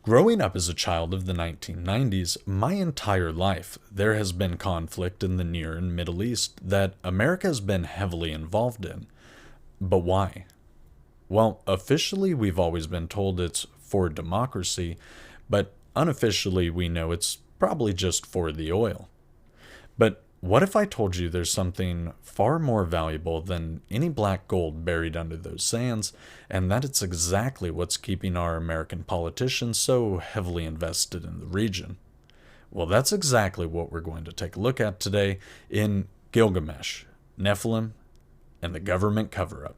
Growing up as a child of the 1990s, my entire life, there has been conflict in the Near and Middle East that America has been heavily involved in. But why? Well, officially, we've always been told it's for democracy, but unofficially, we know it's probably just for the oil. But what if I told you there's something far more valuable than any black gold buried under those sands, and that it's exactly what's keeping our American politicians so heavily invested in the region? Well, that's exactly what we're going to take a look at today in Gilgamesh, Nephilim, and the government cover-up.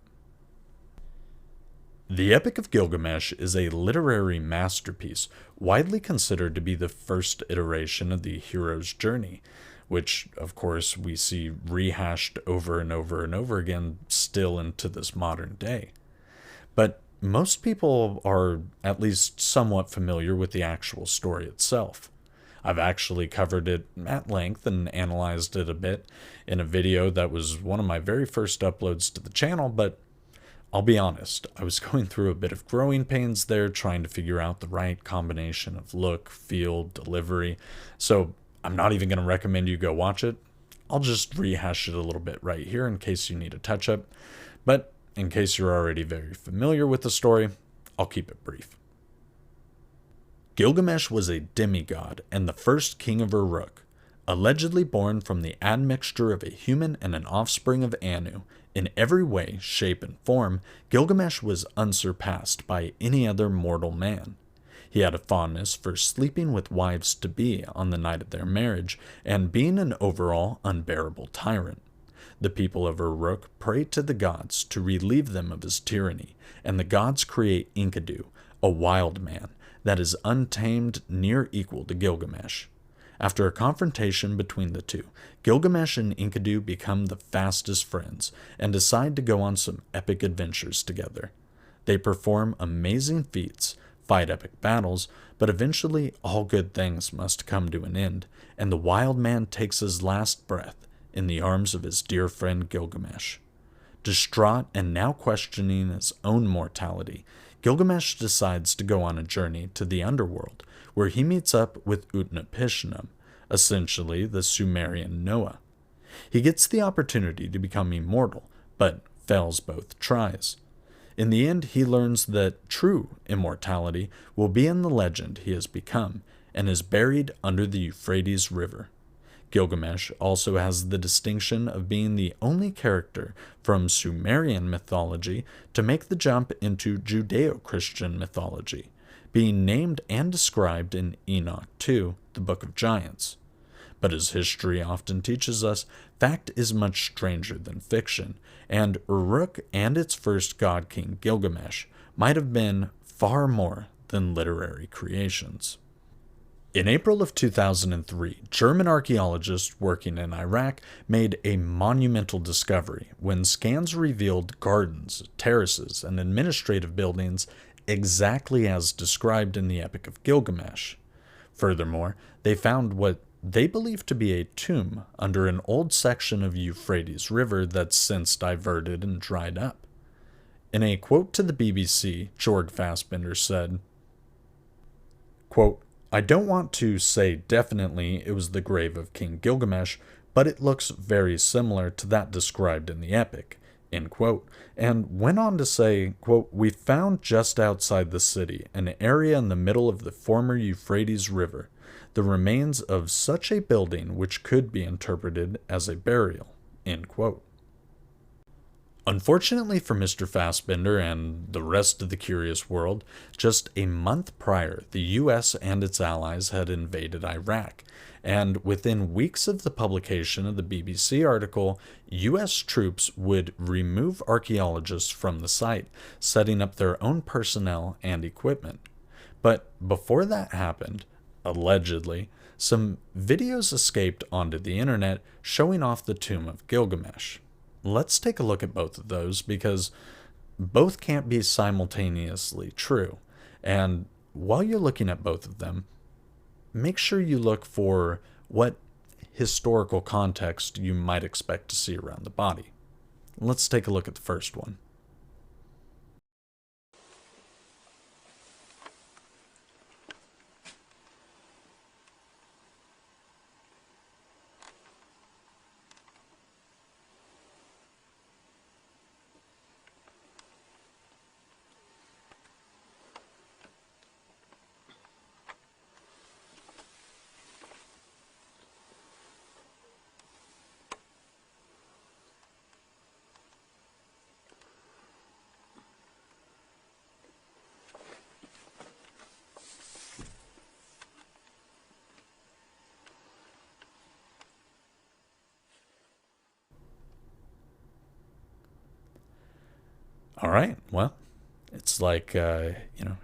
The Epic of Gilgamesh is a literary masterpiece widely considered to be the first iteration of the hero's journey, which, of course, we see rehashed over and over and over again still into this modern day. But most people are at least somewhat familiar with the actual story itself. I've actually covered it at length and analyzed it a bit in a video that was one of my very first uploads to the channel, but I'll be honest, I was going through a bit of growing pains there trying to figure out the right combination of look, feel, delivery, so I'm not even going to recommend you go watch it. I'll just rehash it a little bit right here in case you need a touch-up, but in case you're already very familiar with the story, I'll keep it brief. Gilgamesh was a demigod and the first king of Uruk, allegedly born from the admixture of a human and an offspring of Anu. In every way, shape, and form, Gilgamesh was unsurpassed by any other mortal man. He had a fondness for sleeping with wives-to-be on the night of their marriage, and being an overall unbearable tyrant. The people of Uruk pray to the gods to relieve them of his tyranny, and the gods create Enkidu, a wild man that is untamed, near equal to Gilgamesh. After a confrontation between the two, Gilgamesh and Enkidu become the fastest friends and decide to go on some epic adventures together. They perform amazing feats, fight epic battles, but eventually all good things must come to an end, and the wild man takes his last breath in the arms of his dear friend Gilgamesh. Distraught and now questioning his own mortality, Gilgamesh decides to go on a journey to the underworld, where he meets up with Utnapishtim, essentially the Sumerian Noah. He gets the opportunity to become immortal, but fails both tries. In the end, he learns that true immortality will be in the legend he has become, and is buried under the Euphrates River. Gilgamesh also has the distinction of being the only character from Sumerian mythology to make the jump into Judeo-Christian mythology, being named and described in Enoch 2, the Book of Giants. But as history often teaches us, fact is much stranger than fiction, and Uruk and its first god king Gilgamesh might have been far more than literary creations. In April of 2003, German archaeologists working in Iraq made a monumental discovery when scans revealed gardens, terraces, and administrative buildings exactly as described in the Epic of Gilgamesh. Furthermore, they found what they believe to be a tomb under an old section of Euphrates River that's since diverted and dried up. In a quote to the BBC, Jorg Fassbinder said, quote, "I don't want to say definitely it was the grave of King Gilgamesh, but it looks very similar to that described in the epic," end quote, and went on to say, quote, "We found just outside the city, an area in the middle of the former Euphrates River, the remains of such a building which could be interpreted as a burial," end quote. Unfortunately for Mr. Fassbinder and the rest of the curious world, just a month prior, the U.S. and its allies had invaded Iraq, and within weeks of the publication of the BBC article, U.S. troops would remove archaeologists from the site, setting up their own personnel and equipment. But before that happened, allegedly, some videos escaped onto the internet showing off the tomb of Gilgamesh. Let's take a look at both of those because both can't be simultaneously true. And while you're looking at both of them, make sure you look for what historical context you might expect to see around the body. Let's take a look at the first one. All right, well, it's like,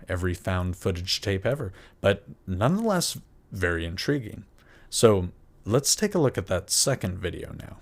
every found footage tape ever, but nonetheless very intriguing. So let's take a look at that second video now.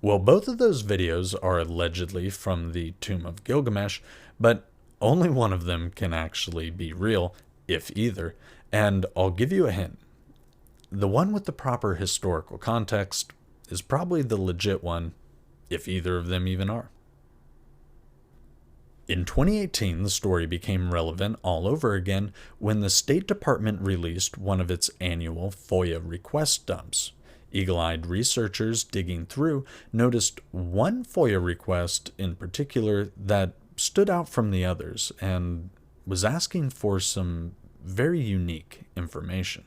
Well, both of those videos are allegedly from the Tomb of Gilgamesh, but only one of them can actually be real, if either, and I'll give you a hint. The one with the proper historical context is probably the legit one, if either of them even are. In 2018, the story became relevant all over again when the State Department released one of its annual FOIA request dumps. Eagle-eyed researchers digging through noticed one FOIA request in particular that stood out from the others and was asking for some very unique information.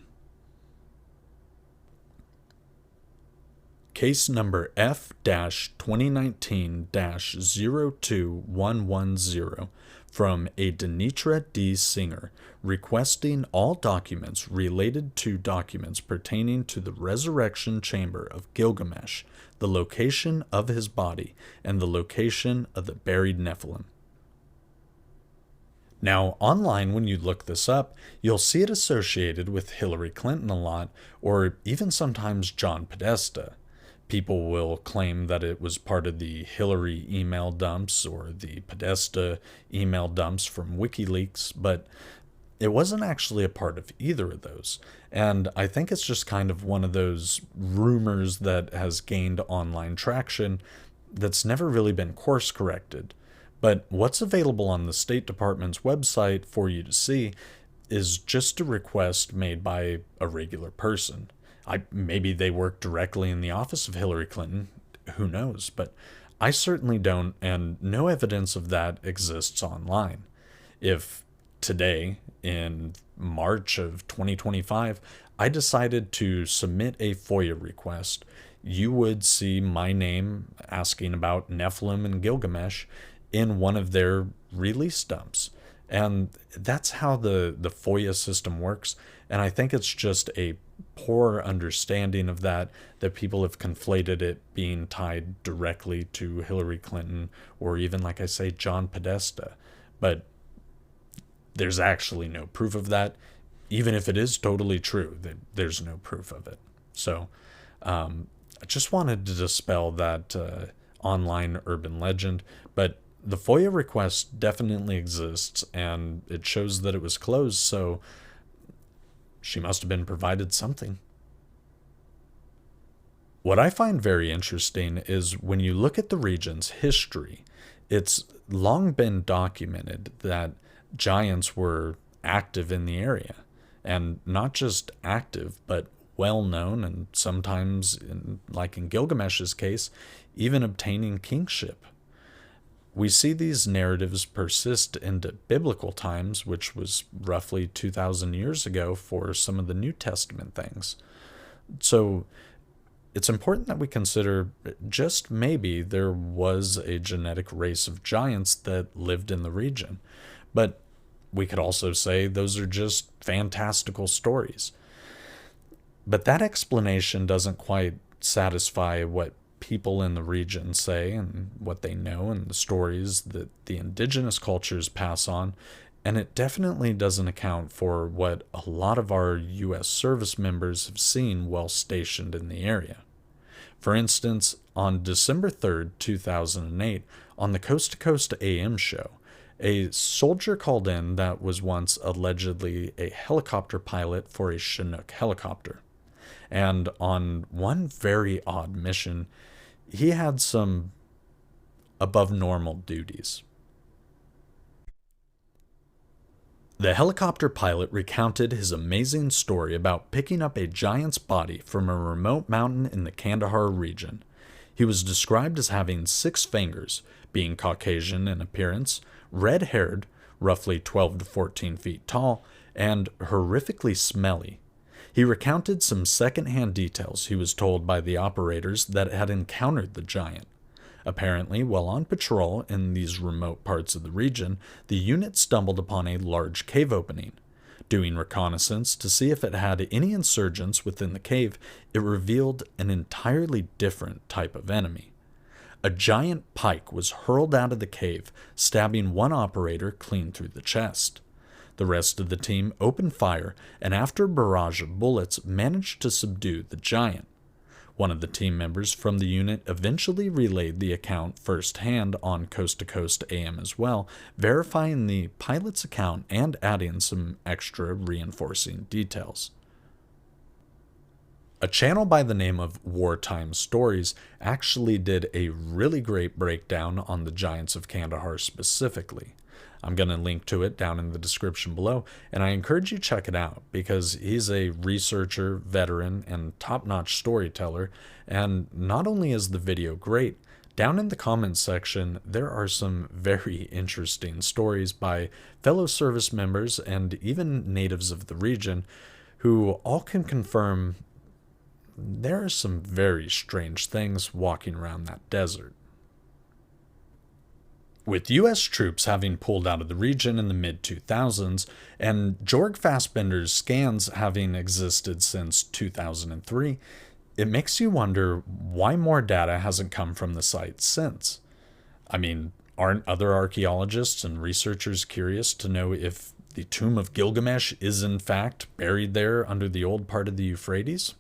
Case number F-2019-02110 from a Denitra D. Singer requesting all documents related to documents pertaining to the resurrection chamber of Gilgamesh, the location of his body, and the location of the buried Nephilim. Now, online, when you look this up, you'll see it associated with Hillary Clinton a lot, or even sometimes John Podesta. People will claim that it was part of the Hillary email dumps or the Podesta email dumps from WikiLeaks, but it wasn't actually a part of either of those. And I think it's just kind of one of those rumors that has gained online traction that's never really been course corrected. But what's available on the State Department's website for you to see is just a request made by a regular person. Maybe they work directly in the office of Hillary Clinton, who knows, but I certainly don't, and no evidence of that exists online. If today, in March of 2025, I decided to submit a FOIA request, you would see my name asking about Nephilim and Gilgamesh in one of their release dumps. And that's how the FOIA system works. And I think it's just a poor understanding of that people have conflated it being tied directly to Hillary Clinton or even, like I say, John Podesta. But there's actually no proof of that. Even if it is totally true, there's no proof of it. So I just wanted to dispel that online urban legend. But the FOIA request definitely exists, and it shows that it was closed, so she must have been provided something. What I find very interesting is when you look at the region's history, it's long been documented that giants were active in the area, and not just active, but well known, and sometimes, like in Gilgamesh's case, even obtaining kingship. We see these narratives persist into biblical times, which was roughly 2,000 years ago for some of the New Testament things. So it's important that we consider just maybe there was a genetic race of giants that lived in the region. But we could also say those are just fantastical stories. But that explanation doesn't quite satisfy what people in the region say and what they know and the stories that the indigenous cultures pass on, and it definitely doesn't account for what a lot of our U.S. service members have seen while stationed in the area. For instance, on December 3rd, 2008, on the Coast to Coast AM show, a soldier called in that was once allegedly a helicopter pilot for a Chinook helicopter. And on one very odd mission, he had some above normal duties. The helicopter pilot recounted his amazing story about picking up a giant's body from a remote mountain in the Kandahar region. He was described as having 6 fingers, being Caucasian in appearance, red-haired, roughly 12 to 14 feet tall, and horrifically smelly. He recounted some second-hand details he was told by the operators that had encountered the giant. Apparently, while on patrol in these remote parts of the region, the unit stumbled upon a large cave opening. Doing reconnaissance to see if it had any insurgents within the cave, it revealed an entirely different type of enemy. A giant pike was hurled out of the cave, stabbing one operator clean through the chest. The rest of the team opened fire, and after a barrage of bullets, managed to subdue the giant. One of the team members from the unit eventually relayed the account firsthand on Coast to Coast AM as well, verifying the pilot's account and adding some extra reinforcing details. A channel by the name of Wartime Stories actually did a really great breakdown on the Giants of Kandahar specifically. I'm going to link to it down in the description below, and I encourage you to check it out because he's a researcher, veteran, and top-notch storyteller, and not only is the video great, down in the comments section there are some very interesting stories by fellow service members and even natives of the region who all can confirm there are some very strange things walking around that desert. With U.S. troops having pulled out of the region in the mid-2000s, and Jorg Fassbinder's scans having existed since 2003, it makes you wonder why more data hasn't come from the site since. I mean, aren't other archaeologists and researchers curious to know if the tomb of Gilgamesh is in fact buried there under the old part of the Euphrates?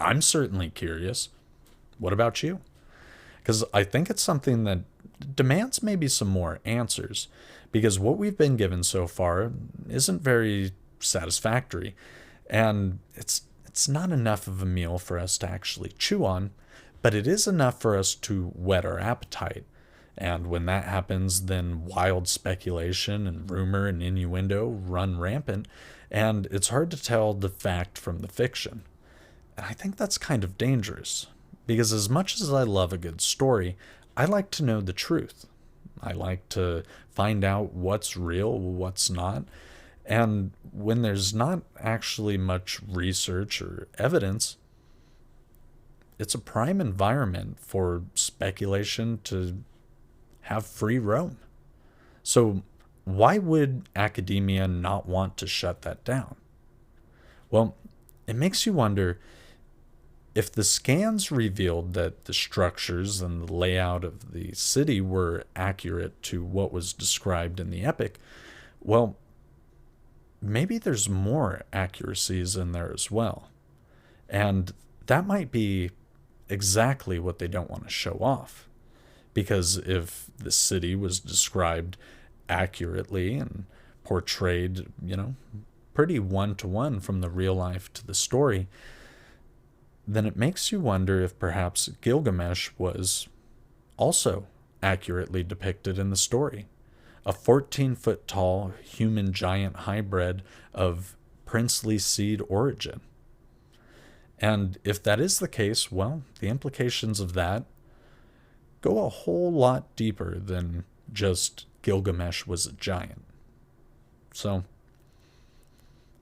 I'm certainly curious. What about you? Because I think it's something that demands maybe some more answers, because what we've been given so far isn't very satisfactory, and it's not enough of a meal for us to actually chew on, but it is enough for us to whet our appetite. And when that happens, then wild speculation and rumor and innuendo run rampant, and it's hard to tell the fact from the fiction. And I think that's kind of dangerous, because as much as I love a good story, I like to know the truth. I like to find out what's real, what's not. And when there's not actually much research or evidence, it's a prime environment for speculation to have free roam. So why would academia not want to shut that down? Well, it makes you wonder, if the scans revealed that the structures and the layout of the city were accurate to what was described in the epic, well, maybe there's more accuracies in there as well. And that might be exactly what they don't want to show off. Because if the city was described accurately and portrayed, pretty one-to-one from the real life to the story, then it makes you wonder if perhaps Gilgamesh was also accurately depicted in the story. A 14-foot tall human giant hybrid of princely seed origin. And if that is the case, well, the implications of that go a whole lot deeper than just Gilgamesh was a giant. So,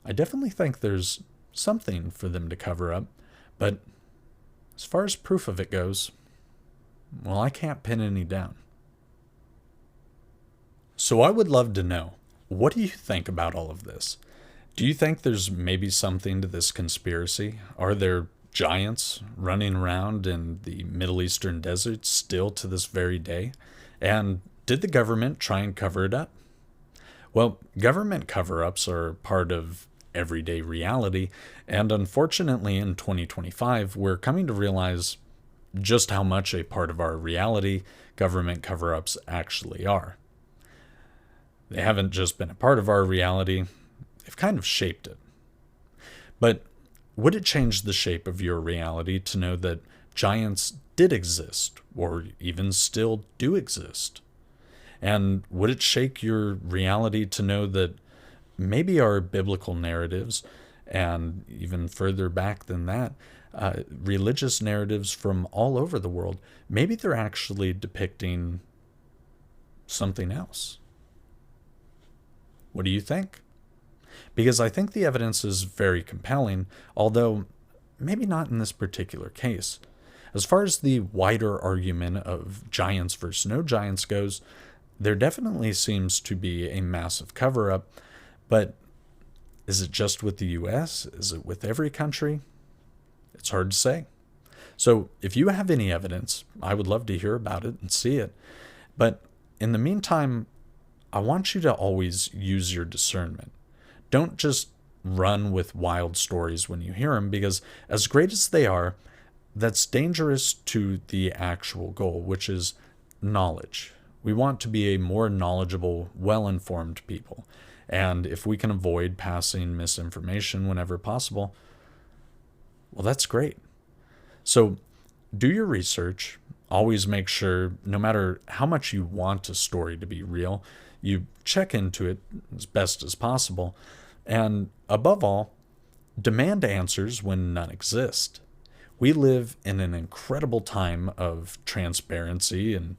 I definitely think there's something for them to cover up. But as far as proof of it goes, well, I can't pin any down. So I would love to know, what do you think about all of this? Do you think there's maybe something to this conspiracy? Are there giants running around in the Middle Eastern desert still to this very day? And did the government try and cover it up? Well, government cover-ups are part of everyday reality, and unfortunately in 2025 we're coming to realize just how much a part of our reality government cover-ups actually are. They haven't just been a part of our reality, they've kind of shaped it. But would it change the shape of your reality to know that giants did exist, or even still do exist? And would it shake your reality to know that maybe our biblical narratives, and even further back than that, religious narratives from all over the world, maybe they're actually depicting something else. What do you think? Because I think the evidence is very compelling, although maybe not in this particular case. As far as the wider argument of giants versus no giants goes, there definitely seems to be a massive cover-up, but is it just with the US? Is it with every country? It's hard to say. So if you have any evidence, I would love to hear about it and see it. But in the meantime, I want you to always use your discernment. Don't just run with wild stories when you hear them, because as great as they are, that's dangerous to the actual goal, which is knowledge. We want to be a more knowledgeable, well-informed people. And if we can avoid passing misinformation whenever possible, well, that's great. So do your research. Always make sure, no matter how much you want a story to be real, you check into it as best as possible. And above all, demand answers when none exist. We live in an incredible time of transparency and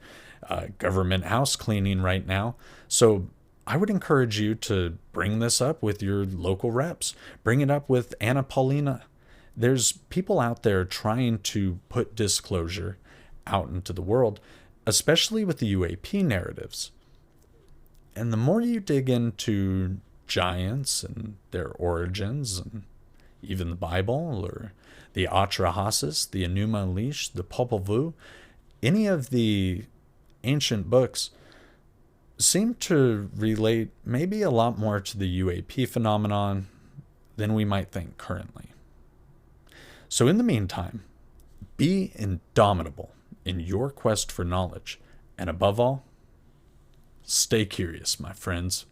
government house cleaning right now. So I would encourage you to bring this up with your local reps. Bring it up with Anna Paulina. There's people out there trying to put disclosure out into the world, especially with the UAP narratives. And the more you dig into giants and their origins, and even the Bible, or the Atrahasis, the Enuma Elish, the Popol Vuh, any of the ancient books seem to relate maybe a lot more to the UAP phenomenon than we might think currently. So in the meantime, be indomitable in your quest for knowledge, and above all, stay curious, my friends.